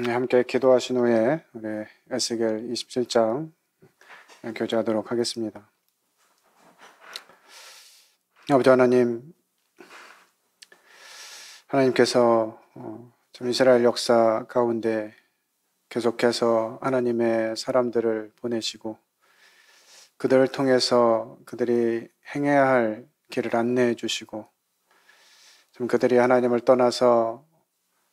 함께 기도하신 후에 우리 에스겔 27장 교제하도록 하겠습니다. 아버지 하나님께서 좀 이스라엘 역사 가운데 계속해서 하나님의 사람들을 보내시고 그들을 통해서 그들이 행해야 할 길을 안내해 주시고 좀 그들이 하나님을 떠나서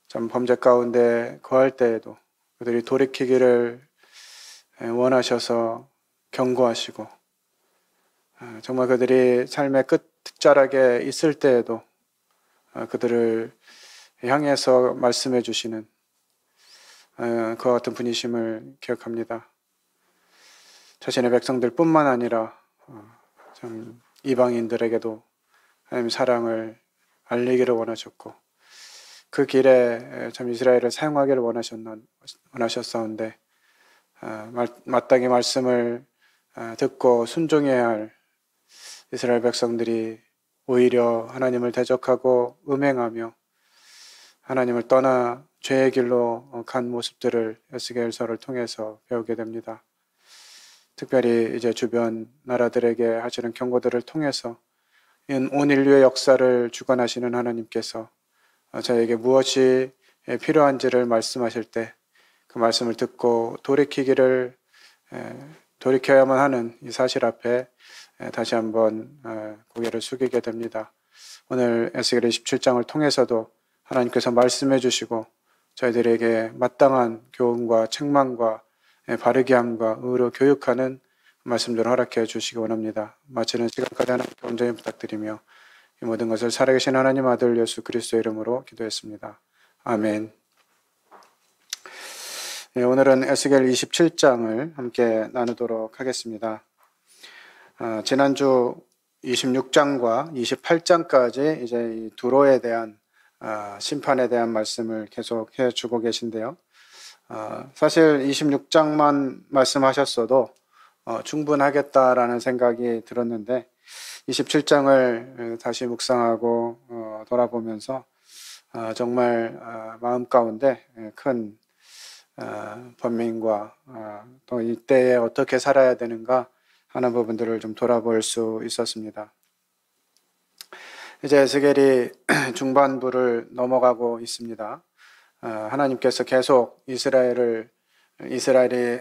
좀 범죄 가운데 거할 때에도 그들이 돌이키기를 원하셔서 경고하시고 정말 그들이 삶의 끝자락에 있을 때에도 그들을 향해서 말씀해 주시는 그와 같은 분이심을 기억합니다. 자신의 백성들 뿐만 아니라 좀 이방인들에게도 하나님의 사랑을 알리기를 원하셨고 그 길에 참 이스라엘을 사용하기를 원하셨사온데 마땅히 말씀을 듣고 순종해야 할 이스라엘 백성들이 오히려 하나님을 대적하고 음행하며 하나님을 떠나 죄의 길로 간 모습들을 에스겔서를 통해서 배우게 됩니다. 특별히 이제 주변 나라들에게 하시는 경고들을 통해서 온 인류의 역사를 주관하시는 하나님께서 저에게 무엇이 필요한지를 말씀하실 때 그 말씀을 듣고 돌이켜야만 하는 이 사실 앞에 다시 한번 고개를 숙이게 됩니다. 오늘 에스겔 27장을 통해서도 하나님께서 말씀해 주시고 저희들에게 마땅한 교훈과 책망과 바르게 함과 의로 교육하는 말씀들을 허락해 주시기 원합니다. 마치는 시간까지 하나님께 온전히 부탁드리며 이 모든 것을 살아계신 하나님 아들 예수 그리스도의 이름으로 기도했습니다. 아멘. 네, 오늘은 에스겔 27장을 함께 나누도록 하겠습니다. 지난주 26장과 28장까지 이제 이 두로에 대한 심판에 대한 말씀을 계속 해주고 계신데요. 사실 26장만 말씀하셨어도 충분하겠다라는 생각이 들었는데 27장을 다시 묵상하고 돌아보면서 정말 마음 가운데 큰 번민과 또 이때에 어떻게 살아야 되는가 하는 부분들을 좀 돌아볼 수 있었습니다. 이제 에스겔이 중반부를 넘어가고 있습니다. 하나님께서 계속 이스라엘이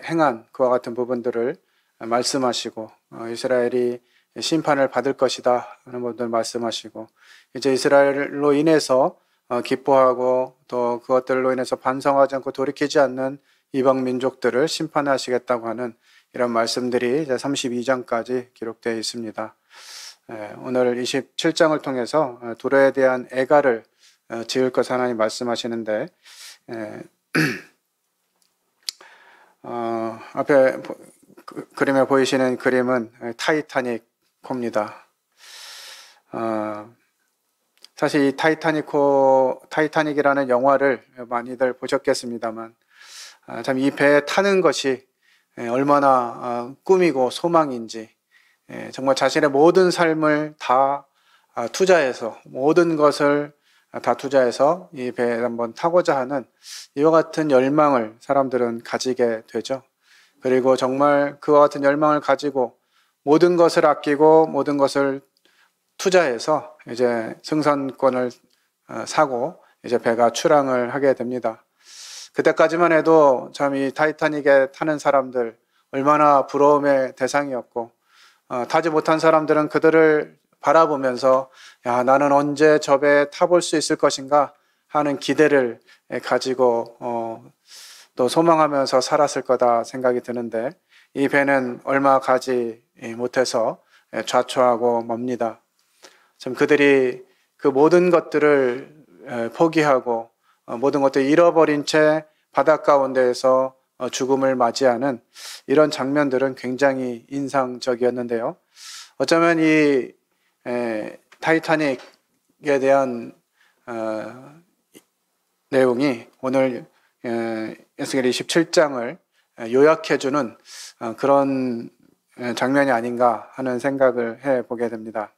행한 그와 같은 부분들을 말씀하시고 이스라엘이 심판을 받을 것이다 하는 부분들을 말씀하시고 이제 이스라엘로 인해서 기뻐하고 또 그것들로 인해서 반성하지 않고 돌이키지 않는 이방 민족들을 심판하시겠다고 하는 이런 말씀들이 이제 32장까지 기록되어 있습니다. 오늘 27장을 통해서 두로에 대한 애가를 지을 것 하나님 말씀하시는데 앞에 그림에 보이시는 그림은 타이타닉호입니다. 사실 이 타이타닉이라는 영화를 많이들 보셨겠습니다만 참 이 배에 타는 것이 얼마나 꿈이고 소망인지 정말 자신의 모든 삶을 다 투자해서 모든 것을 다 투자해서 이 배에 한번 타고자 하는 이와 같은 열망을 사람들은 가지게 되죠. 그리고 정말 그와 같은 열망을 가지고 모든 것을 아끼고 모든 것을 투자해서 이제 승선권을 사고 이제 배가 출항을 하게 됩니다. 그때까지만 해도 참 이 타이타닉에 타는 사람들 얼마나 부러움의 대상이었고 타지 못한 사람들은 그들을 바라보면서 야, 나는 언제 저 배에 타볼 수 있을 것인가 하는 기대를 가지고 또 소망하면서 살았을 거다 생각이 드는데 이 배는 얼마 가지 못해서 좌초하고 멉니다. 참 그들이 그 모든 것들을 포기하고 모든 것들을 잃어버린 채 바닷 가운데에서 죽음을 맞이하는 이런 장면들은 굉장히 인상적이었는데요. 어쩌면 이 타이타닉에 대한 내용이 오늘 에스겔 27장을 요약해주는 그런 장면이 아닌가 하는 생각을 해보게 됩니다.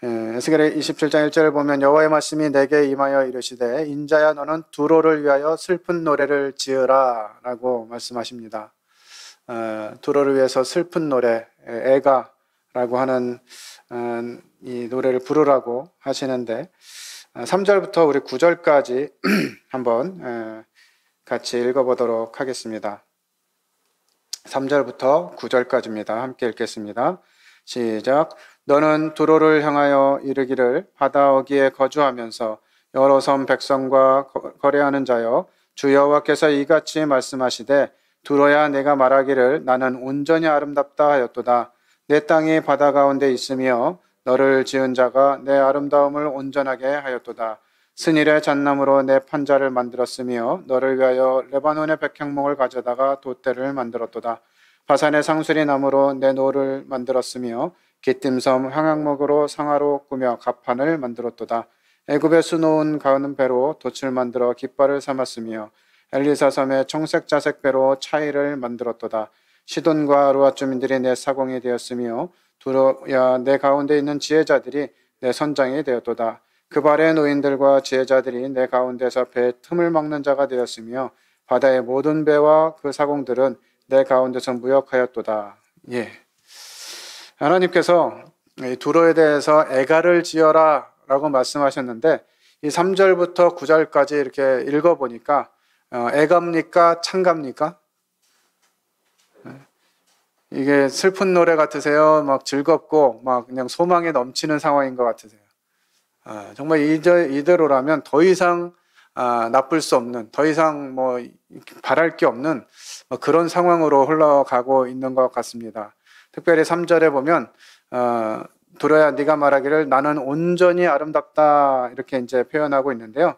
에스겔의 27장 1절을 보면 여호와의 말씀이 내게 임하여 이르시되 인자야 너는 두로를 위하여 슬픈 노래를 지으라 라고 말씀하십니다. 두로를 위해서 슬픈 노래, 애가라고 하는 이 노래를 부르라고 하시는데 3절부터 우리 9절까지 한번 같이 읽어보도록 하겠습니다. 3절부터 9절까지입니다. 함께 읽겠습니다. 시작. 너는 두로를 향하여 이르기를 바다 어귀에 거주하면서 여러 섬 백성과 거래하는 자여 주 여호와께서 이같이 말씀하시되 두로야 내가 말하기를 나는 온전히 아름답다 하였도다. 내 땅이 바다 가운데 있으며 너를 지은 자가 내 아름다움을 온전하게 하였도다. 스닐의 잣나무로 내 판자를 만들었으며 너를 위하여 레바논의 백향목을 가져다가 돛대를 만들었도다. 바산의 상수리 나무로 내 노를 만들었으며 기띔섬 황양목으로 상하로 꾸며 갑판을 만들었도다. 애굽에 수놓은 가는 배로 돛을 만들어 깃발을 삼았으며 엘리사 섬의 청색 자색 배로 차이를 만들었도다. 시돈과 루아 주민들이 내 사공이 되었으며 두로야 내 가운데 있는 지혜자들이 내 선장이 되었도다. 그 발의 노인들과 지혜자들이 내 가운데서 배 틈을 막는 자가 되었으며 바다의 모든 배와 그 사공들은 내 가운데서 무역하였도다. 예. 하나님께서 이 두로에 대해서 애가를 지어라 라고 말씀하셨는데 이 3절부터 9절까지 이렇게 읽어보니까 애갑니까? 창갑니까? 이게 슬픈 노래 같으세요? 막 즐겁고 막 그냥 소망에 넘치는 상황인 것 같으세요? 정말 이대로라면 더 이상 나쁠 수 없는, 더 이상 뭐 바랄 게 없는 그런 상황으로 흘러가고 있는 것 같습니다. 특별히 3절에 보면 두로야 네가 말하기를 나는 온전히 아름답다 이렇게 이제 표현하고 있는데요.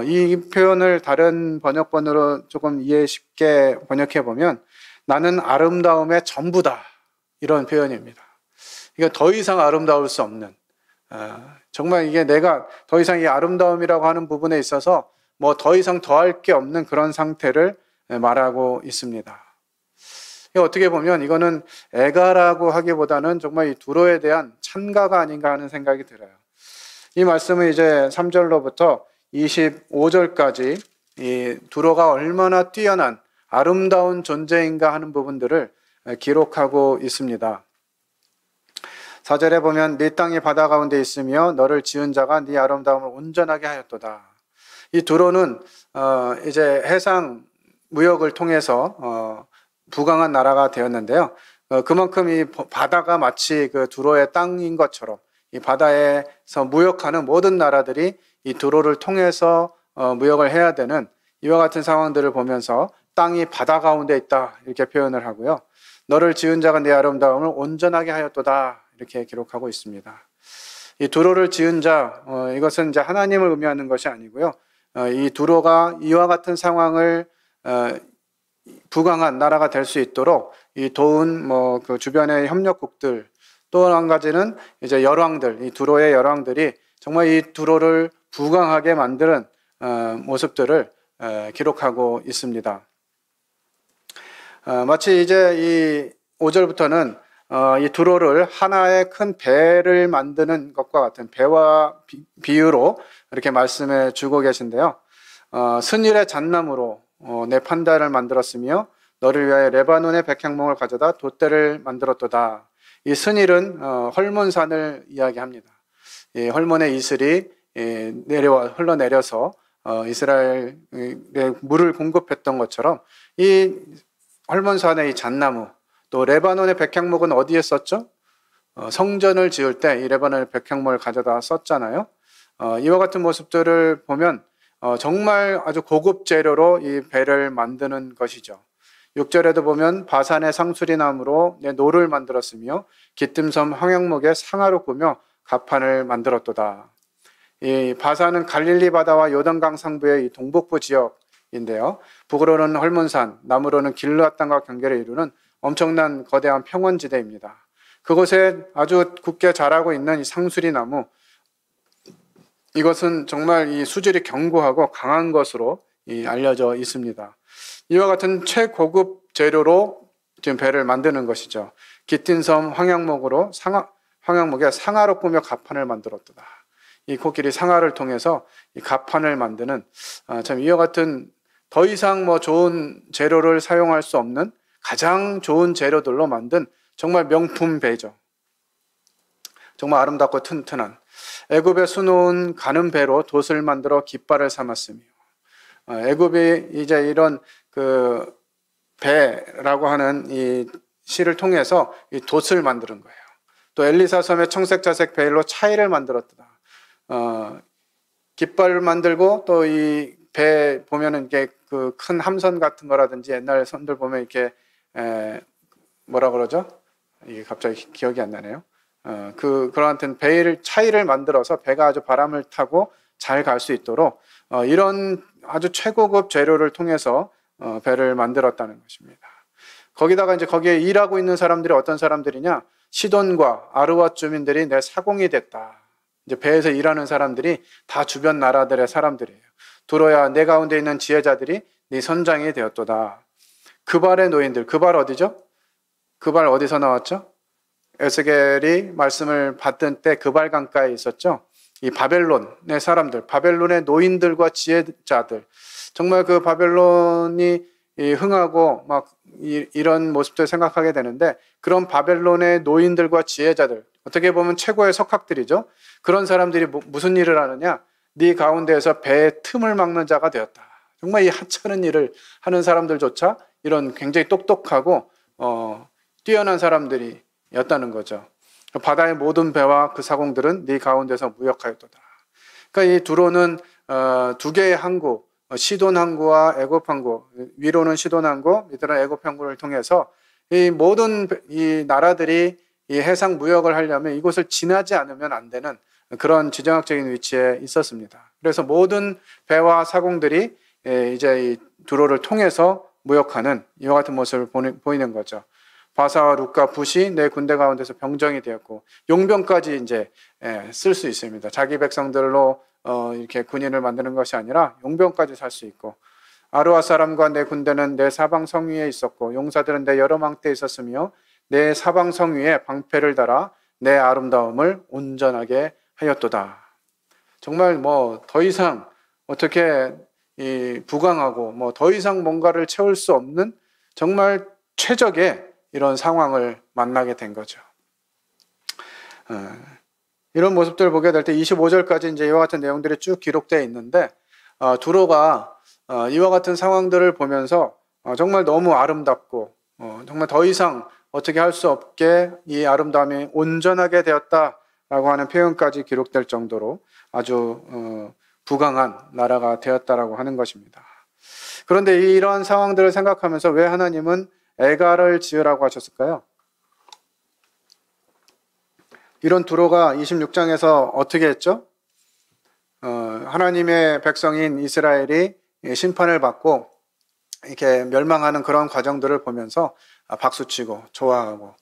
이 표현을 다른 번역본으로 조금 이해 쉽게 번역해 보면 나는 아름다움의 전부다 이런 표현입니다. 이거 더 이상 아름다울 수 없는 정말 이게 내가 더 이상 이 아름다움이라고 하는 부분에 있어서 뭐 더 이상 더할 게 없는 그런 상태를 말하고 있습니다. 어떻게 보면 이거는 애가라고 하기보다는 정말 이 두로에 대한 찬가가 아닌가 하는 생각이 들어요. 이 말씀은 이제 3절로부터 25절까지 이 두로가 얼마나 뛰어난 아름다운 존재인가 하는 부분들을 기록하고 있습니다. 4절에 보면 네 땅이 바다 가운데 있으며 너를 지은 자가 네 아름다움을 온전하게 하였도다. 이 두로는 이제 해상 무역을 통해서 부강한 나라가 되었는데요. 그만큼 이 바다가 마치 그 두로의 땅인 것처럼 이 바다에서 무역하는 모든 나라들이 이 두로를 통해서 무역을 해야 되는 이와 같은 상황들을 보면서 땅이 바다 가운데 있다 이렇게 표현을 하고요. 너를 지은 자가 내 아름다움을 온전하게 하였도다 이렇게 기록하고 있습니다. 이 두로를 지은 자 이것은 이제 하나님을 의미하는 것이 아니고요. 이 두로가 이와 같은 상황을 부강한 나라가 될 수 있도록 이 도운 그 주변의 협력국들 또 한 가지는 이제 열왕들 이 두로의 열왕들이 정말 이 두로를 부강하게 만드는 모습들을 기록하고 있습니다. 마치 이제 이 5절부터는 이 두로를 하나의 큰 배를 만드는 것과 같은 배와 비유로 이렇게 말씀해 주고 계신데요. 스닐의 잣나무로 내 판다를 만들었으며 너를 위하여 레바논의 백향목을 가져다 돛대를 만들었도다. 이 스닐은 헐몬산을 이야기합니다. 이 헐몬의 이슬이 흘러내려서 이스라엘에 물을 공급했던 것처럼 이 헐몬산의 이 잣나무 또 레바논의 백향목은 어디에 썼죠? 성전을 지을 때 이 레바논의 백향목을 가져다 썼잖아요. 이와 같은 모습들을 보면 정말 아주 고급 재료로 이 배를 만드는 것이죠. 6절에도 보면 바산의 상수리 나무로 내 노를 만들었으며 기띔섬 황양목에 상하로 꾸며 갑판을 만들었도다. 이 바산은 갈릴리 바다와 요단강 상부의 이 동북부 지역인데요. 북으로는 헐몬산, 남으로는 길르앗 땅과 경계를 이루는 엄청난 거대한 평원지대입니다. 그곳에 아주 굳게 자라고 있는 이 상수리 나무, 이것은 정말 이 수질이 견고하고 강한 것으로 알려져 있습니다. 이와 같은 최고급 재료로 지금 배를 만드는 것이죠. 기띔섬 황양목으로 황양목에 상아로 꾸며 갑판을 만들었도다. 이 코끼리 상아를 통해서 이 갑판을 만드는 참 이와 같은 더 이상 뭐 좋은 재료를 사용할 수 없는 가장 좋은 재료들로 만든 정말 명품 배죠. 정말 아름답고 튼튼한 애굽에 수놓은 가는 배로 돛을 만들어 깃발을 삼았으며 애굽이 이제 이런 그 배라고 하는 이 시를 통해서 이 돛을 만드는 거예요. 또 엘리사 섬의 청색자색 베일로 차이를 만들었다. 깃발을 만들고 또 이 배 보면은 이게 그 큰 함선 같은 거라든지 옛날 선들 보면 이렇게 뭐라 그러죠? 이게 갑자기 기억이 안 나네요. 그런 베일 차이를 만들어서 배가 아주 바람을 타고 잘 갈 수 있도록 이런 아주 최고급 재료를 통해서 배를 만들었다는 것입니다. 거기다가 이제 거기에 일하고 있는 사람들이 어떤 사람들이냐? 시돈과 아르왓 주민들이 내 사공이 됐다. 이제 배에서 일하는 사람들이 다 주변 나라들의 사람들이에요. 두로야 내 가운데 있는 지혜자들이 네 선장이 되었도다. 그발의 노인들, 그발 어디죠? 그발 어디서 나왔죠? 에스겔이 말씀을 받던 때 그발 강가에 있었죠. 이 바벨론의 사람들, 바벨론의 노인들과 지혜자들, 정말 그 바벨론이 흥하고 막 이런 모습들 생각하게 되는데 그런 바벨론의 노인들과 지혜자들, 어떻게 보면 최고의 석학들이죠. 그런 사람들이 무슨 일을 하느냐? 네 가운데에서 배의 틈을 막는 자가 되었다. 정말 이 하찮은 일을 하는 사람들조차 이런 굉장히 똑똑하고 뛰어난 사람들이었다는 거죠. 바다의 모든 배와 그 사공들은 네 가운데서 무역하였도다. 그러니까 이 두로는 두 개의 항구, 시돈 항구와 애굽 항구, 위로는 시돈 항구, 밑으로는 애굽 항구를 통해서 이 모든 이 나라들이 이 해상 무역을 하려면 이곳을 지나지 않으면 안 되는 그런 지정학적인 위치에 있었습니다. 그래서 모든 배와 사공들이 이제 이 두로를 통해서 무역하는 이와 같은 모습을 보이는 거죠. 바사와 룻과 붓이 내 군대 가운데서 병정이 되었고 용병까지 이제 쓸 수 있습니다. 자기 백성들로 이렇게 군인을 만드는 것이 아니라 용병까지 살 수 있고 아르와 사람과 내 군대는 내 사방 성 위에 있었고 용사들은 내 여러 망대에 있었으며 내 사방 성 위에 방패를 달아 내 아름다움을 온전하게 하였도다. 정말 뭐 더 이상 어떻게 부강하고 뭐 더 이상 뭔가를 채울 수 없는 정말 최적의 이런 상황을 만나게 된 거죠. 이런 모습들을 보게 될 때 25절까지 이제 이와 같은 내용들이 쭉 기록되어 있는데 두로가 이와 같은 상황들을 보면서 정말 너무 아름답고 정말 더 이상 어떻게 할 수 없게 이 아름다움이 온전하게 되었다라고 하는 표현까지 기록될 정도로 아주 부강한 나라가 되었다라고 하는 것입니다. 그런데 이러한 상황들을 생각하면서 왜 하나님은 애가를 지으라고 하셨을까요? 이런 두로가 26장에서 어떻게 했죠? 하나님의 백성인 이스라엘이 심판을 받고 이렇게 멸망하는 그런 과정들을 보면서 박수치고 좋아하고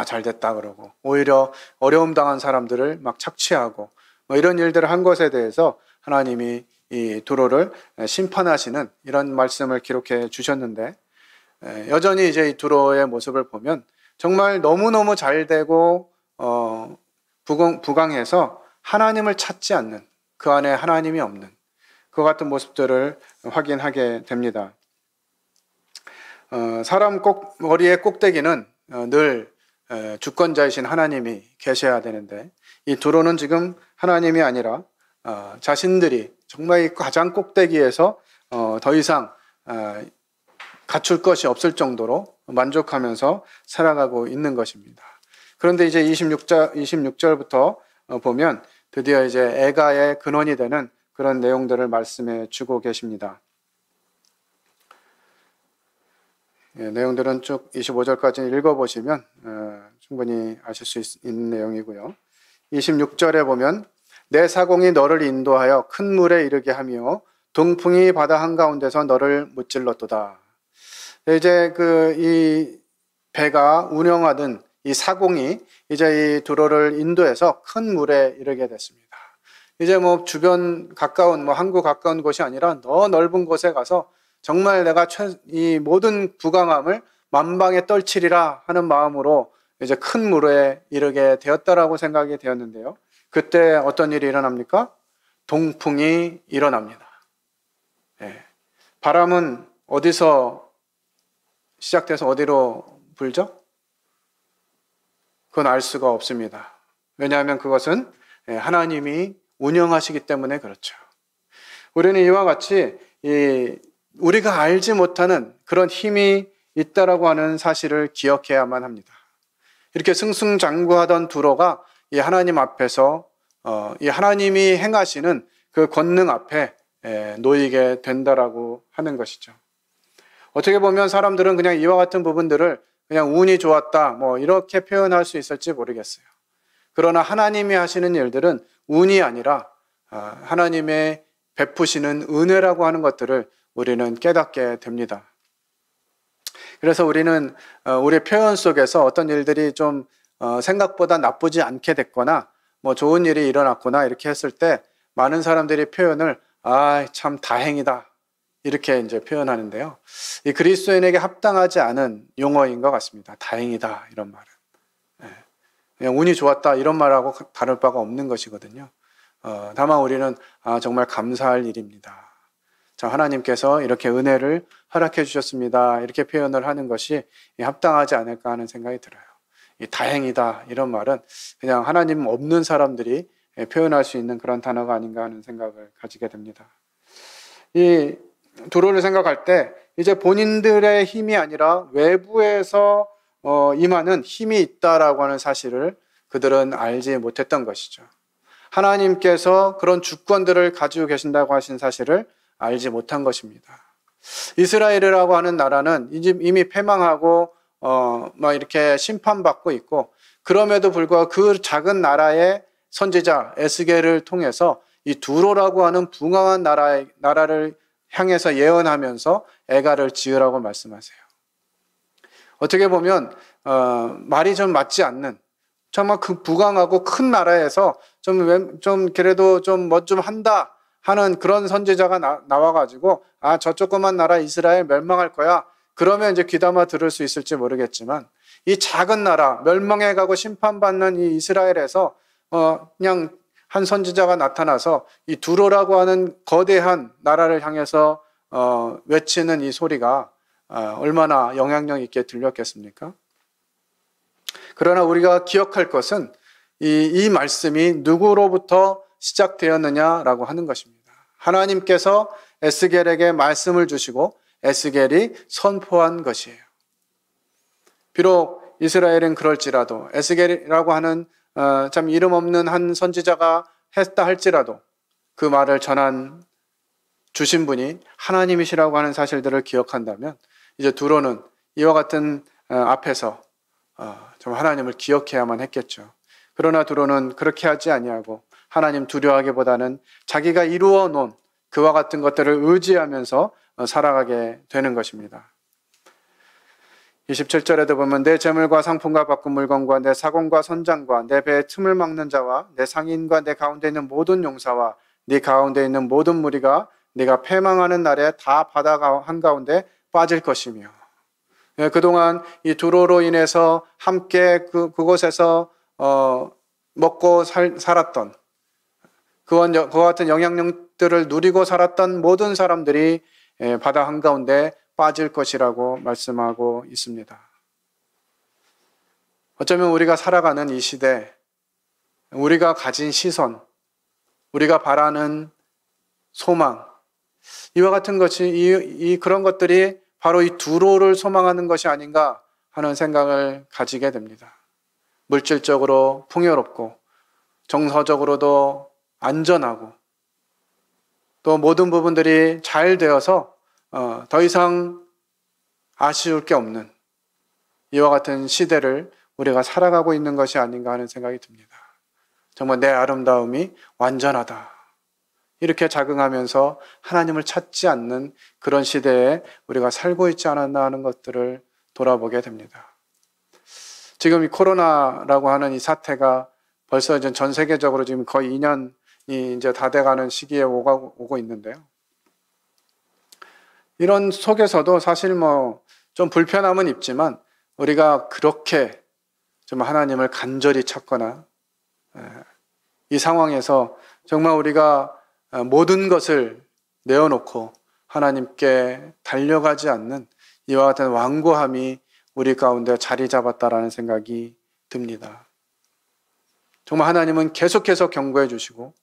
잘 됐다 그러고 오히려 어려움 당한 사람들을 막 착취하고 뭐 이런 일들을 한 것에 대해서 하나님이 이 두로를 심판하시는 이런 말씀을 기록해 주셨는데 여전히 이제 이 두로의 모습을 보면 정말 너무너무 잘 되고 부강해서 하나님을 찾지 않는 그 안에 하나님이 없는 그 같은 모습들을 확인하게 됩니다. 사람 머리의 꼭대기는 늘 주권자이신 하나님이 계셔야 되는데 이 두로는 지금 하나님이 아니라 자신들이 정말 이 가장 꼭대기에서 더 이상 갖출 것이 없을 정도로 만족하면서 살아가고 있는 것입니다. 그런데 이제 26절부터 보면 드디어 이제 애가의 근원이 되는 그런 내용들을 말씀해 주고 계십니다. 내용들은 쭉 25절까지 읽어보시면 충분히 아실 수 있는 내용이고요. 26절에 보면 내 사공이 너를 인도하여 큰 물에 이르게 하며 동풍이 바다 한가운데서 너를 무찔렀도다. 이제 이 배가 운영하던 이 사공이 이제 이 두로를 인도해서 큰 물에 이르게 됐습니다. 이제 뭐 주변 가까운 항구 가까운 곳이 아니라 더 넓은 곳에 가서 정말 내가 이 모든 부강함을 만방에 떨치리라 하는 마음으로 이제 큰 물에 이르게 되었다라고 생각이 되었는데요. 그때 어떤 일이 일어납니까? 동풍이 일어납니다. 예. 바람은 어디서 시작돼서 어디로 불죠? 그건 알 수가 없습니다. 왜냐하면 그것은 하나님이 운영하시기 때문에 그렇죠. 우리는 이와 같이 우리가 알지 못하는 그런 힘이 있다라고 하는 사실을 기억해야만 합니다. 이렇게 승승장구하던 두로가 이 하나님 앞에서 이 하나님이 행하시는 그 권능 앞에 놓이게 된다라고 하는 것이죠. 어떻게 보면 사람들은 그냥 이와 같은 부분들을 그냥 운이 좋았다 뭐 이렇게 표현할 수 있을지 모르겠어요. 그러나 하나님이 하시는 일들은 운이 아니라 하나님의 베푸시는 은혜라고 하는 것들을 우리는 깨닫게 됩니다. 그래서 우리는 우리의 표현 속에서 어떤 일들이 좀 생각보다 나쁘지 않게 됐거나 뭐 좋은 일이 일어났거나 이렇게 했을 때 많은 사람들이 표현을 참 다행이다 이렇게 이제 표현하는데요. 이 그리스도인에게 합당하지 않은 용어인 것 같습니다. 다행이다 이런 말은. 그냥 운이 좋았다 이런 말하고 다를 바가 없는 것이거든요. 다만 우리는 정말 감사할 일입니다. 자, 하나님께서 이렇게 은혜를 허락해 주셨습니다. 이렇게 표현을 하는 것이 합당하지 않을까 하는 생각이 들어요. 이 다행이다 이런 말은 그냥 하나님 없는 사람들이 표현할 수 있는 그런 단어가 아닌가 하는 생각을 가지게 됩니다. 이 두로를 생각할 때 이제 본인들의 힘이 아니라 외부에서 임하는 힘이 있다라고 하는 사실을 그들은 알지 못했던 것이죠. 하나님께서 그런 주권들을 가지고 계신다고 하신 사실을 알지 못한 것입니다. 이스라엘이라고 하는 나라는 이미 패망하고 막 이렇게 심판받고 있고 그럼에도 불구하고 그 작은 나라의 선지자 에스겔을 통해서 이 두로라고 하는 붕황한 나라를 향해서 예언하면서 애가를 지으라고 말씀하세요. 어떻게 보면 말이 좀 맞지 않는 정말 그 부강하고 큰 나라에서 좀 그래도 좀 뭐 좀 한다 하는 그런 선지자가 나와가지고 저 조그만 나라 이스라엘 멸망할 거야. 그러면 이제 귀담아 들을 수 있을지 모르겠지만 이 작은 나라 멸망해가고 심판받는 이 이스라엘에서 그냥 한 선지자가 나타나서 이 두로라고 하는 거대한 나라를 향해서 외치는 이 소리가 얼마나 영향력 있게 들렸겠습니까? 그러나 우리가 기억할 것은 이 말씀이 누구로부터 시작되었느냐라고 하는 것입니다. 하나님께서 에스겔에게 말씀을 주시고 에스겔이 선포한 것이에요. 비록 이스라엘은 그럴지라도 에스겔이라고 하는 참 이름 없는 한 선지자가 했다 할지라도 그 말을 전한 주신 분이 하나님이시라고 하는 사실들을 기억한다면 이제 두로는 이와 같은 앞에서 좀 하나님을 기억해야만 했겠죠. 그러나 두로는 그렇게 하지 아니하고 하나님 두려워하기보다는 자기가 이루어 놓은 그와 같은 것들을 의지하면서 살아가게 되는 것입니다. 27절에도 보면 내 재물과 상품과 바꾼 물건과 내 사공과 선장과 내 배의 틈을 막는 자와 내 상인과 내 가운데 있는 모든 용사와 네 가운데 있는 모든 무리가 네가 패망하는 날에 다 바다 한가운데 빠질 것이며 그동안 이 두로로 인해서 함께 그곳에서 먹고 살았던 그와 같은 영향력들을 누리고 살았던 모든 사람들이 바다 한가운데 빠질 것이라고 말씀하고 있습니다. 어쩌면 우리가 살아가는 이 시대, 우리가 가진 시선, 우리가 바라는 소망, 이와 같은 것이 그런 것들이 바로 이 두로를 소망하는 것이 아닌가 하는 생각을 가지게 됩니다. 물질적으로 풍요롭고 정서적으로도 안전하고 또 모든 부분들이 잘 되어서 더 이상 아쉬울 게 없는 이와 같은 시대를 우리가 살아가고 있는 것이 아닌가 하는 생각이 듭니다. 정말 내 아름다움이 완전하다. 이렇게 자긍하면서 하나님을 찾지 않는 그런 시대에 우리가 살고 있지 않았나 하는 것들을 돌아보게 됩니다. 지금 이 코로나라고 하는 이 사태가 벌써 이제 전 세계적으로 지금 거의 2년이 이제 다 돼가는 시기에 오고 있는데요. 이런 속에서도 사실 뭐 좀 불편함은 있지만 우리가 그렇게 정말 하나님을 간절히 찾거나 이 상황에서 정말 우리가 모든 것을 내어놓고 하나님께 달려가지 않는 이와 같은 완고함이 우리 가운데 자리 잡았다라는 생각이 듭니다. 정말 하나님은 계속해서 경고해 주시고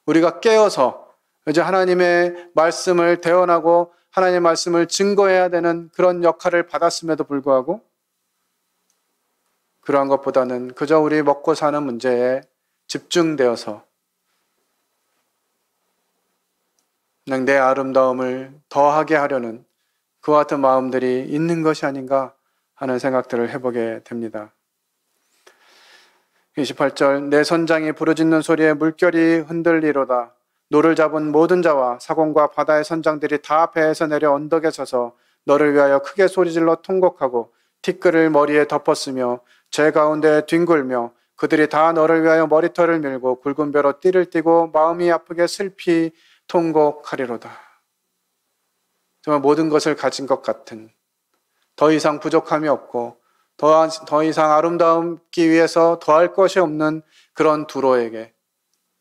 우리가 깨어서 이제 하나님의 말씀을 대언하고 하나님의 말씀을 증거해야 되는 그런 역할을 받았음에도 불구하고 그러한 것보다는 그저 우리 먹고 사는 문제에 집중되어서 그냥 내 아름다움을 더하게 하려는 그와 같은 마음들이 있는 것이 아닌가 하는 생각들을 해보게 됩니다. 28절 내 선장이 부르짖는 소리에 물결이 흔들리로다. 노를 잡은 모든 자와 사공과 바다의 선장들이 다 배에서 내려 언덕에 서서 너를 위하여 크게 소리질러 통곡하고 티끌을 머리에 덮었으며 제 가운데 뒹굴며 그들이 다 너를 위하여 머리털을 밀고 굵은 벼로 띠를 띠고 마음이 아프게 슬피 통곡하리로다. 정말 모든 것을 가진 것 같은 더 이상 부족함이 없고 더 이상 아름다움기 위해서 더할 것이 없는 그런 두로에게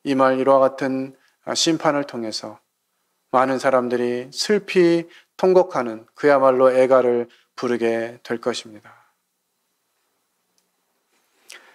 이 말 이와 같은 심판을 통해서 많은 사람들이 슬피 통곡하는 그야말로 애가를 부르게 될 것입니다.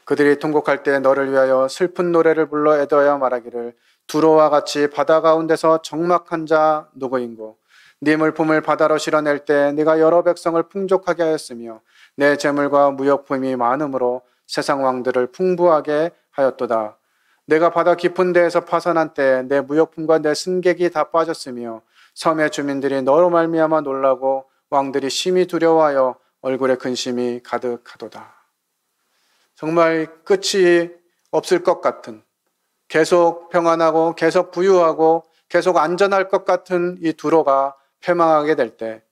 그들이 통곡할 때 너를 위하여 슬픈 노래를 불러 애도하여 말하기를 두로와 같이 바다 가운데서 적막한 자 누구인고 네 물품을 바다로 실어낼 때 네가 여러 백성을 풍족하게 하였으며 내 재물과 무역품이 많음으로 세상 왕들을 풍부하게 하였도다. 내가 바다 깊은 데에서 파선한 때 내 무역품과 내 승객이 다 빠졌으며 섬의 주민들이 너로 말미암아 놀라고 왕들이 심히 두려워하여 얼굴에 근심이 가득하도다. 정말 끝이 없을 것 같은 계속 평안하고 계속 부유하고 계속 안전할 것 같은 이 두로가 패망하게 될 때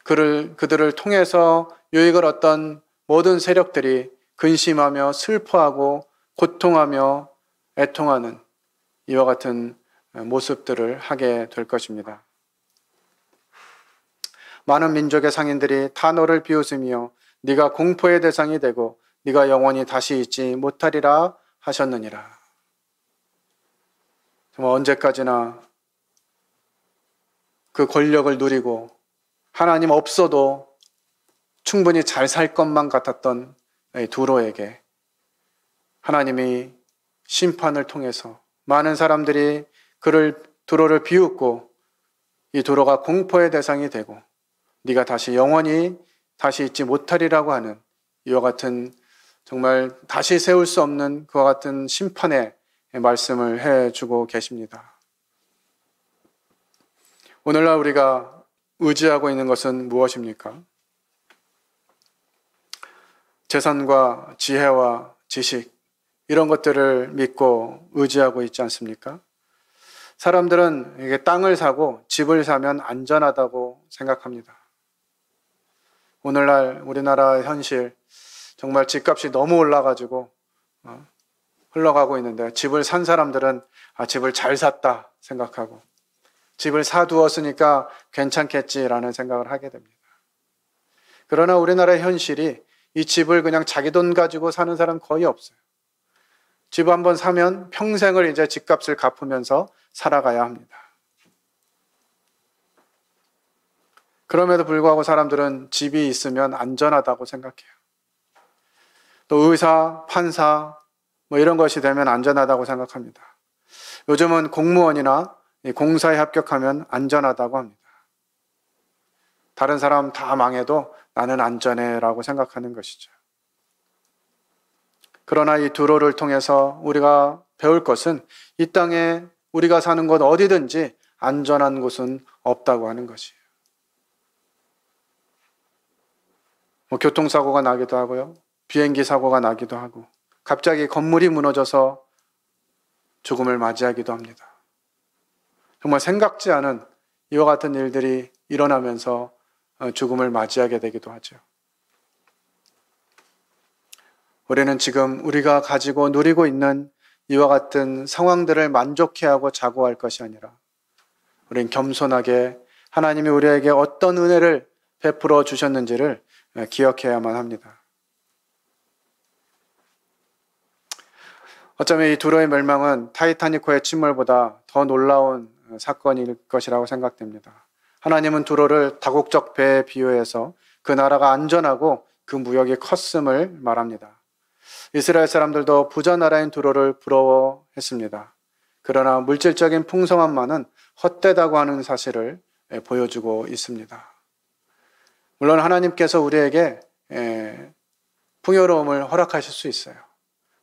그들을 통해서 유익을 얻던 모든 세력들이 근심하며 슬퍼하고 고통하며 애통하는 이와 같은 모습들을 하게 될 것입니다. 많은 민족의 상인들이 다 너를 비웃으며 네가 공포의 대상이 되고 네가 영원히 다시 있지 못하리라 하셨느니라. 정말 언제까지나 그 권력을 누리고 하나님 없어도 충분히 잘 살 것만 같았던 두로에게 하나님이 심판을 통해서 많은 사람들이 두로를 비웃고 이 두로가 공포의 대상이 되고 네가 다시 영원히 다시 있지 못하리라고 하는 이와 같은 정말 다시 세울 수 없는 그와 같은 심판의 말씀을 해주고 계십니다. 오늘날 우리가 의지하고 있는 것은 무엇입니까? 재산과 지혜와 지식 이런 것들을 믿고 의지하고 있지 않습니까? 사람들은 이게 땅을 사고 집을 사면 안전하다고 생각합니다. 오늘날 우리나라 현실 정말 집값이 너무 올라가지고 흘러가고 있는데 집을 산 사람들은 집을 잘 샀다 생각하고 집을 사두었으니까 괜찮겠지라는 생각을 하게 됩니다. 그러나 우리나라의 현실이 이 집을 그냥 자기 돈 가지고 사는 사람 거의 없어요. 집 한번 사면 평생을 이제 집값을 갚으면서 살아가야 합니다. 그럼에도 불구하고 사람들은 집이 있으면 안전하다고 생각해요. 또 의사, 판사 뭐 이런 것이 되면 안전하다고 생각합니다. 요즘은 공무원이나 공사에 합격하면 안전하다고 합니다. 다른 사람 다 망해도 나는 안전해라고 생각하는 것이죠. 그러나 이 두로를 통해서 우리가 배울 것은 이 땅에 우리가 사는 곳 어디든지 안전한 곳은 없다고 하는 것이에요. 교통사고가 나기도 하고요. 비행기 사고가 나기도 하고 갑자기 건물이 무너져서 죽음을 맞이하기도 합니다. 정말 생각지 않은 이와 같은 일들이 일어나면서 죽음을 맞이하게 되기도 하죠. 우리는 지금 우리가 가지고 누리고 있는 이와 같은 상황들을 만족해하고 자고할 것이 아니라 우리는 겸손하게 하나님이 우리에게 어떤 은혜를 베풀어 주셨는지를 기억해야만 합니다. 어쩌면 이 두로의 멸망은 타이타니코의 침몰보다 더 놀라운 사건일 것이라고 생각됩니다. 하나님은 두로를 다국적 배에 비유해서 그 나라가 안전하고 그 무역이 컸음을 말합니다. 이스라엘 사람들도 부자 나라인 두로를 부러워했습니다. 그러나 물질적인 풍성함만은 헛되다고 하는 사실을 보여주고 있습니다. 물론 하나님께서 우리에게 풍요로움을 허락하실 수 있어요.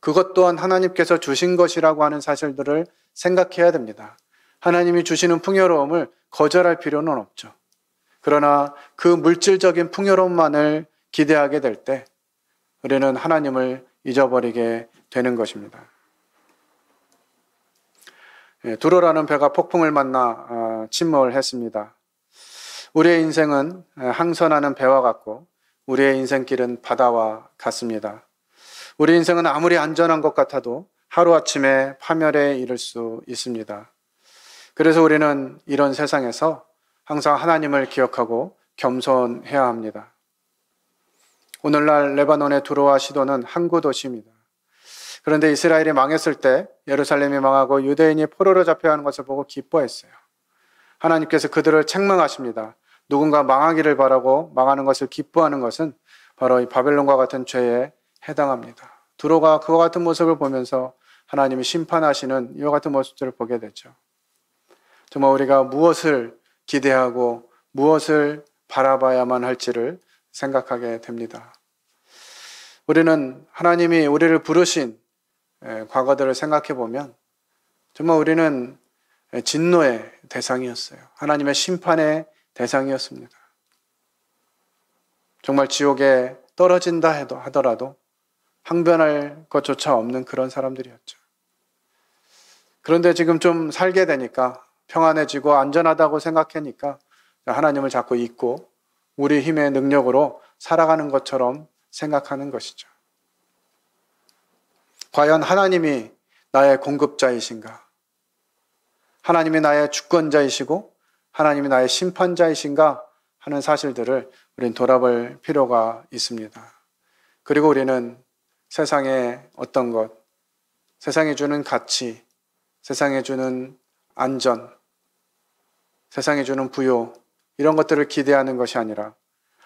그것 또한 하나님께서 주신 것이라고 하는 사실들을 생각해야 됩니다. 하나님이 주시는 풍요로움을 거절할 필요는 없죠. 그러나 그 물질적인 풍요로움만을 기대하게 될 때 우리는 하나님을 잊어버리게 되는 것입니다. 두로라는 배가 폭풍을 만나 침몰했습니다. 우리의 인생은 항선하는 배와 같고 우리의 인생길은 바다와 같습니다. 우리 인생은 아무리 안전한 것 같아도 하루아침에 파멸에 이를 수 있습니다. 그래서 우리는 이런 세상에서 항상 하나님을 기억하고 겸손해야 합니다. 오늘날 레바논의 두로와 시돈은 항구 도시입니다. 그런데 이스라엘이 망했을 때 예루살렘이 망하고 유대인이 포로로 잡혀가는 것을 보고 기뻐했어요. 하나님께서 그들을 책망하십니다. 누군가 망하기를 바라고 망하는 것을 기뻐하는 것은 바로 이 바벨론과 같은 죄에 해당합니다. 두로가 그와 같은 모습을 보면서 하나님이 심판하시는 이와 같은 모습들을 보게 되죠. 정말 우리가 무엇을 기대하고 무엇을 바라봐야만 할지를 생각하게 됩니다. 우리는 하나님이 우리를 부르신 과거들을 생각해 보면 정말 우리는 진노의 대상이었어요. 하나님의 심판의 대상이었습니다. 정말 지옥에 떨어진다 하더라도 항변할 것조차 없는 그런 사람들이었죠. 그런데 지금 좀 살게 되니까 평안해지고 안전하다고 생각하니까 하나님을 자꾸 잊고 우리 힘의 능력으로 살아가는 것처럼 생각하는 것이죠. 과연 하나님이 나의 공급자이신가? 하나님이 나의 주권자이시고 하나님이 나의 심판자이신가 하는 사실들을 우리는 돌아볼 필요가 있습니다. 그리고 우리는 세상의 어떤 것, 세상이 주는 가치, 세상이 주는 안전, 세상이 주는 부요, 이런 것들을 기대하는 것이 아니라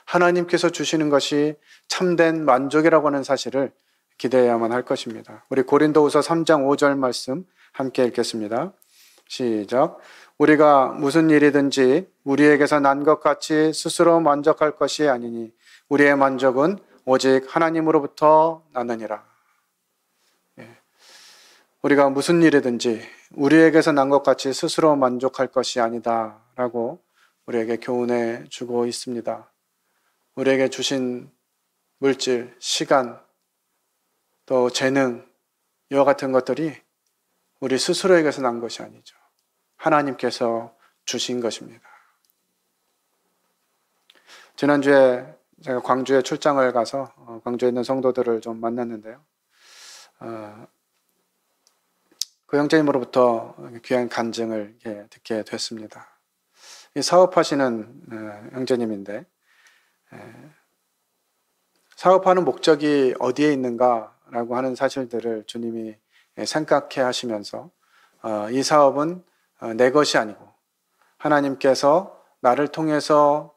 하나님께서 주시는 것이 참된 만족이라고 하는 사실을 기대해야만 할 것입니다. 우리 고린도후서 3장 5절 말씀 함께 읽겠습니다. 시작. 우리가 무슨 일이든지 우리에게서 난 것 같이 스스로 만족할 것이 아니니 우리의 만족은 오직 하나님으로부터 나느니라. 우리가 무슨 일이든지 우리에게서 난 것 같이 스스로 만족할 것이 아니다 라고 우리에게 교훈해 주고 있습니다. 우리에게 주신 물질, 시간, 또 재능, 이와 같은 것들이 우리 스스로에게서 난 것이 아니죠. 하나님께서 주신 것입니다. 지난주에 제가 광주에 출장을 가서 광주에 있는 성도들을 좀 만났는데요. 그 형제님으로부터 귀한 간증을 듣게 됐습니다. 이 사업하시는 형제님인데 사업하는 목적이 어디에 있는가라고 하는 사실들을 주님이 생각해 하시면서 이 사업은 내 것이 아니고 하나님께서 나를 통해서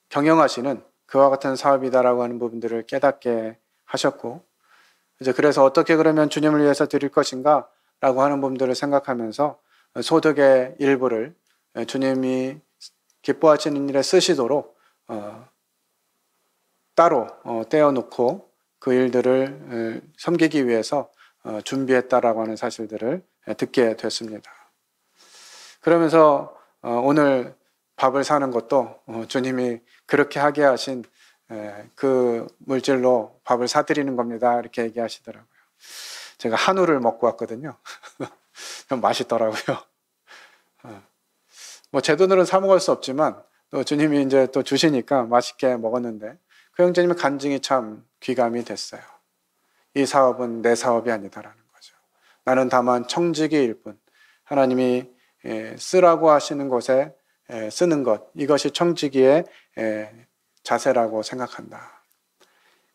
경영하시는 그와 같은 사업이다라고 하는 부분들을 깨닫게 하셨고 이제 그래서 어떻게 그러면 주님을 위해서 드릴 것인가 라고 하는 부분들을 생각하면서 소득의 일부를 주님이 기뻐하시는 일에 쓰시도록 따로 떼어놓고 그 일들을 섬기기 위해서 준비했다라고 하는 사실들을 듣게 됐습니다. 그러면서 오늘 밥을 사는 것도 주님이 그렇게 하게 하신 그 물질로 밥을 사드리는 겁니다. 이렇게 얘기하시더라고요. 제가 한우를 먹고 왔거든요. 맛있더라고요. 뭐 제 돈으로는 사 먹을 수 없지만 또 주님이 이제 또 주시니까 맛있게 먹었는데 그 형제님의 간증이 참 귀감이 됐어요. 이 사업은 내 사업이 아니다라는 거죠. 나는 다만 청지기일 뿐. 하나님이 쓰라고 하시는 곳에 쓰는 것, 이것이 청지기의 자세라고 생각한다.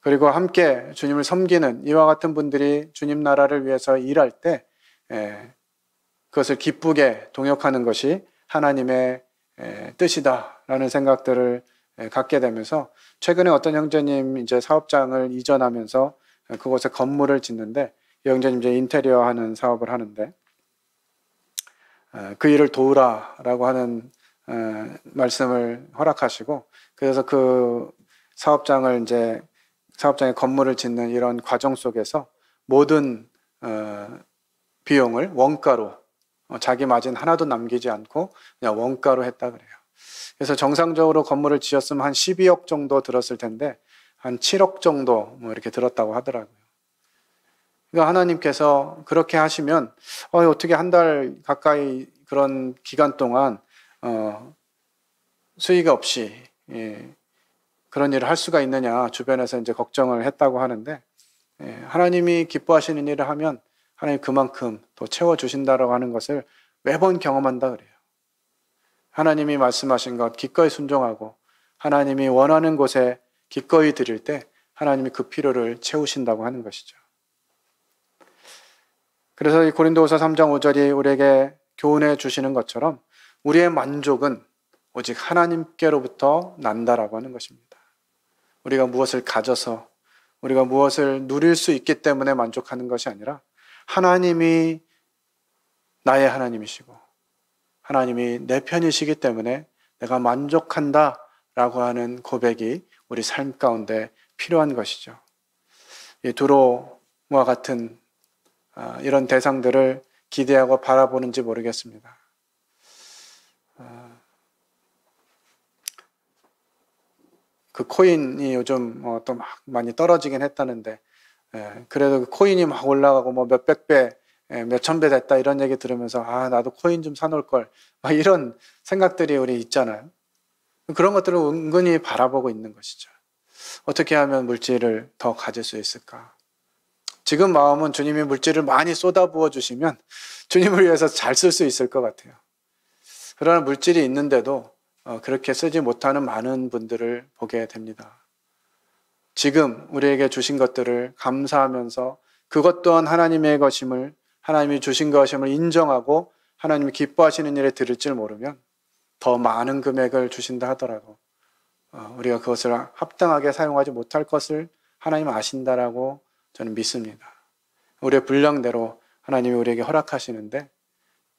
그리고 함께 주님을 섬기는 이와 같은 분들이 주님 나라를 위해서 일할 때 그것을 기쁘게 동역하는 것이 하나님의 뜻이다라는 생각들을 갖게 되면서 최근에 어떤 형제님 이제 사업장을 이전하면서 그곳에 건물을 짓는데 이 형제님 이제 인테리어 하는 사업을 하는데 그 일을 도우라라고 하는 말씀을 허락하시고 그래서 그 사업장을 이제 사업장에 건물을 짓는 이런 과정 속에서 모든 비용을 원가로 자기 마진 하나도 남기지 않고 그냥 원가로 했다 그래요. 그래서 정상적으로 건물을 지었으면 한 12억 정도 들었을 텐데 한 7억 정도 뭐 이렇게 들었다고 하더라고요. 그러니까 하나님께서 그렇게 하시면 어떻게 한 달 가까이 그런 기간 동안 수익 없이 그런 일을 할 수가 있느냐 주변에서 이제 걱정을 했다고 하는데 하나님이 기뻐하시는 일을 하면 하나님 그만큼 더 채워주신다라고 하는 것을 매번 경험한다 그래요. 하나님이 말씀하신 것 기꺼이 순종하고 하나님이 원하는 곳에 기꺼이 드릴 때 하나님이 그 필요를 채우신다고 하는 것이죠. 그래서 이 고린도후서 3장 5절이 우리에게 교훈해 주시는 것처럼 우리의 만족은 오직 하나님께로부터 난다라고 하는 것입니다. 우리가 무엇을 가져서 우리가 무엇을 누릴 수 있기 때문에 만족하는 것이 아니라 하나님이 나의 하나님이시고 하나님이 내 편이시기 때문에 내가 만족한다라고 하는 고백이 우리 삶 가운데 필요한 것이죠. 이 두로와 같은 이런 대상들을 기대하고 바라보는지 모르겠습니다. 그 코인이 요즘 또 막 많이 떨어지긴 했다는데 그래도 그 코인이 막 올라가고 뭐 몇백 배, 몇천 배 됐다 이런 얘기 들으면서 나도 코인 좀 사놓을 걸 막 이런 생각들이 우리 있잖아요. 그런 것들을 은근히 바라보고 있는 것이죠. 어떻게 하면 물질을 더 가질 수 있을까? 지금 마음은 주님이 물질을 많이 쏟아부어 주시면 주님을 위해서 잘 쓸 수 있을 것 같아요. 그러나 물질이 있는데도 그렇게 쓰지 못하는 많은 분들을 보게 됩니다. 지금 우리에게 주신 것들을 감사하면서 그것 또한 하나님의 것임을 하나님이 주신 것임을 인정하고 하나님이 기뻐하시는 일에 드릴 줄 모르면 더 많은 금액을 주신다 하더라도 우리가 그것을 합당하게 사용하지 못할 것을 하나님 아신다라고 저는 믿습니다. 우리의 분량대로 하나님이 우리에게 허락하시는데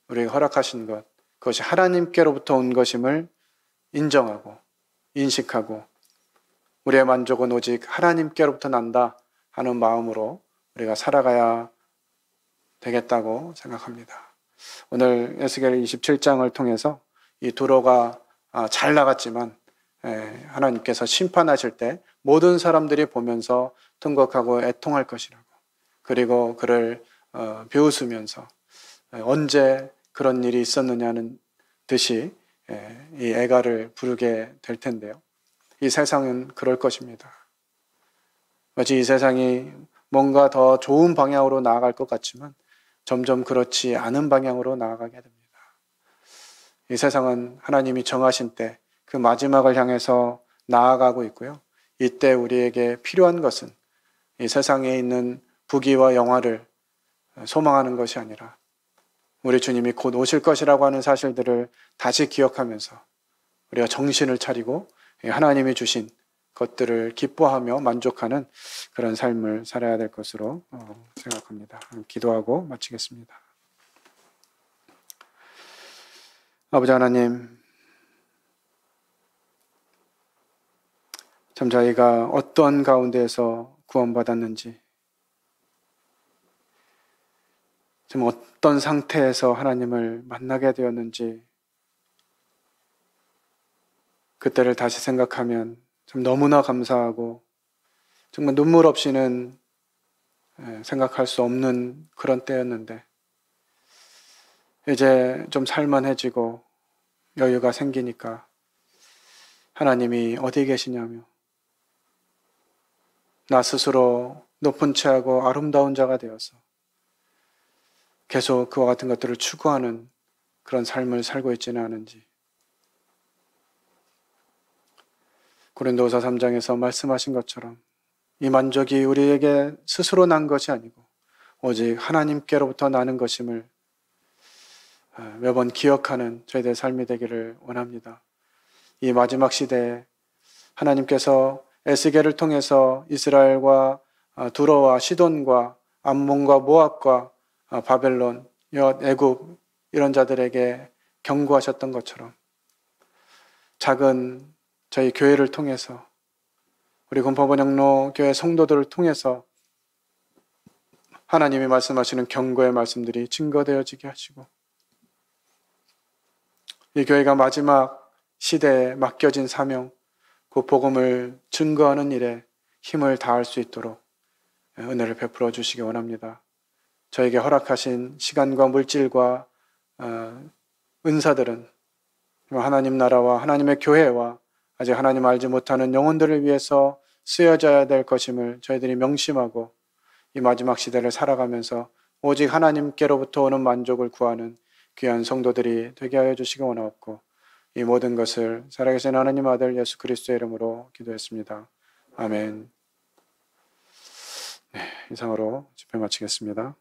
우리에게 허락하신 것 그것이 하나님께로부터 온 것임을 인정하고 인식하고 우리의 만족은 오직 하나님께로부터 난다 하는 마음으로 우리가 살아가야 되겠다고 생각합니다. 오늘 에스겔 27장을 통해서 이 두로가 잘 나갔지만 하나님께서 심판하실 때 모든 사람들이 보면서 통곡하고 애통할 것이라고 그리고 그를 비웃으면서 언제 그런 일이 있었느냐는 듯이 이 애가를 부르게 될 텐데요. 이 세상은 그럴 것입니다. 마치 이 세상이 뭔가 더 좋은 방향으로 나아갈 것 같지만 점점 그렇지 않은 방향으로 나아가게 됩니다. 이 세상은 하나님이 정하신 때 그 마지막을 향해서 나아가고 있고요. 이때 우리에게 필요한 것은 이 세상에 있는 부귀와 영화를 소망하는 것이 아니라 우리 주님이 곧 오실 것이라고 하는 사실들을 다시 기억하면서 우리가 정신을 차리고 하나님이 주신 것들을 기뻐하며 만족하는 그런 삶을 살아야 될 것으로 생각합니다. 기도하고 마치겠습니다. 아버지 하나님, 참 저희가 어떤 가운데에서 구원받았는지, 좀 어떤 상태에서 하나님을 만나게 되었는지 그때를 다시 생각하면 참 너무나 감사하고 정말 눈물 없이는 생각할 수 없는 그런 때였는데 이제 좀 살만해지고 여유가 생기니까 하나님이 어디 계시냐며 나 스스로 높은 채하고 아름다운 자가 되어서 계속 그와 같은 것들을 추구하는 그런 삶을 살고 있지는 않은지 고린도후서 3장에서 말씀하신 것처럼 이 만족이 우리에게 스스로 난 것이 아니고 오직 하나님께로부터 나는 것임을 매번 기억하는 저희들의 삶이 되기를 원합니다. 이 마지막 시대에 하나님께서 에스겔을 통해서 이스라엘과 두로와 시돈과 암몬과 모압과 바벨론, 엿, 애굽 이런 자들에게 경고하셨던 것처럼 작은 저희 교회를 통해서 우리 군포번영로 교회 성도들을 통해서 하나님이 말씀하시는 경고의 말씀들이 증거되어지게 하시고 이 교회가 마지막 시대에 맡겨진 사명, 그 복음을 증거하는 일에 힘을 다할 수 있도록 은혜를 베풀어 주시기 원합니다. 저에게 허락하신 시간과 물질과 은사들은 하나님 나라와 하나님의 교회와 아직 하나님 알지 못하는 영혼들을 위해서 쓰여져야 될 것임을 저희들이 명심하고 이 마지막 시대를 살아가면서 오직 하나님께로부터 오는 만족을 구하는 귀한 성도들이 되게 하여 주시기 원하옵고 이 모든 것을 살아계신 하나님 아들 예수 그리스도의 이름으로 기도했습니다. 아멘. 네, 이상으로 집회 마치겠습니다.